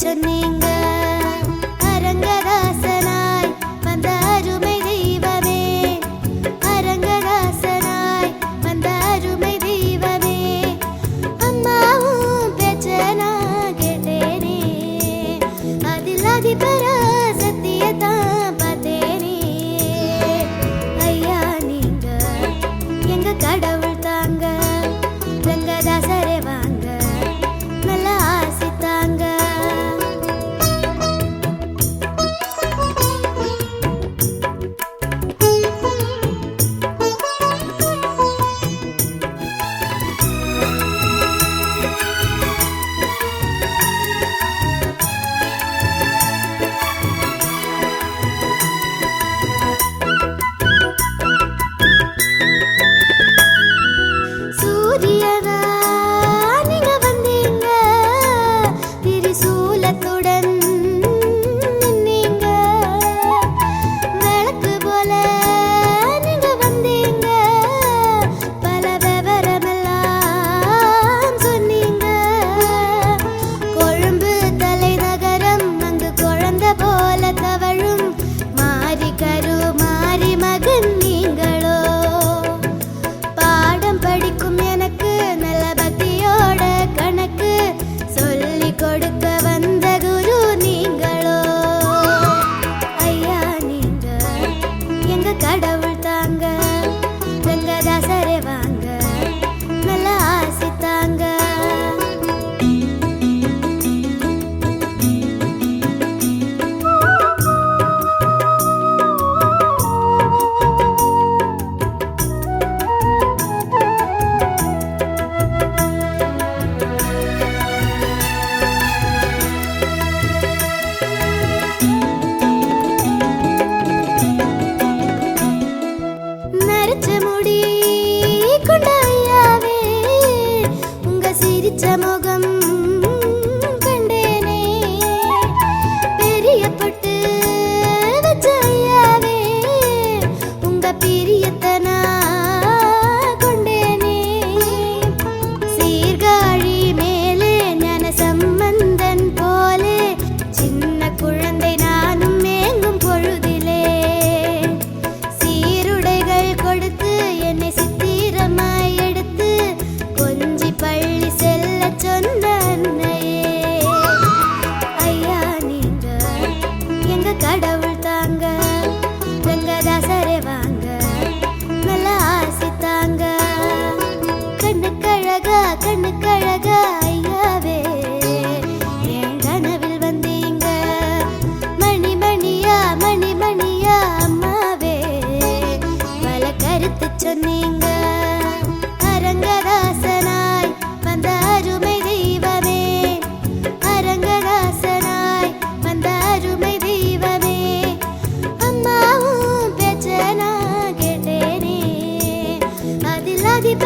சொன்னீங்க. அரங்கராசனாய் வந்த அருமை தெய்வமே, அரங்கராசனாய் வந்த அருமை தெய்வமே, அம்மாவும் பேச்ச நான் கேட்டேனே, அதில் அதிபரா சத்தியத்தான் பார்த்தேனே. ஐயா நீங்க எங்க கடவுள் தாங்க, ரங்கதாசரே வாங்க நல்ல ஆசித்தாங்க. சூரியனா நீங்க வந்தீங்க, திரிசூலத்துடன் நின்னீங்க, விளக்கு போல நீங்க வந்தீங்க, பல விவரமெல்லாம் சொன்னீங்க. கொழும்பு தலைநகரம் அங்கு குழந்தை போல தவழும் மாறி கரு மாறி மகன் நீங்களோ, பாடம் படிக்கும் எனக்கு நல்ல பக்தியோட கணக்கு சொல்லி கொடுக்க வந்த குரு நீங்களோ. ஐயா நீங்க எங்க கடவுள் தாங்க, ரங்கதாசரே வாங்க நல்ல ஆசித்தாங்க. நரைச்ச முடி கொண்ட ஐயாவே, உங்க சிரிச்ச முகம் கண்டேனே, பெரிய பொட்டு வச்ச ஐயாவே, உங்க பிரியத்தை நான் கொண்டேனே. சீர்காழி மேலே ஞான சம்பந்தன் போலே சின்ன குழந்தை நானும் மேங்கும் பொழுதிலே, சீருடைகள் கொடுத்து என்னை சித்திரமாய் எடுத்து கொஞ்சி பள்ளி செல்ல சொன்ன அன்னையே. ஐயா நீங்க எங்க கடவுள் தாங்க, ரங்கதாசரே வாங்க நல்ல ஆசித்தாங்க. கண்ணுக்கழகா கண்ணுக்கழகா ஐயாவே, என் கனவில் வந்தீங்க, மணி மணியா மணி மணியா அம்மாவே பல கருத்து சொன்னீங்க. அரங்கராசனாய் வந்த அருமை தெய்வமே, அரங்கராசனாய் வந்த அருமை தெய்வமே, அம்மாவும் பேச்ச நான் கேட்டேனே, அதில் அதிப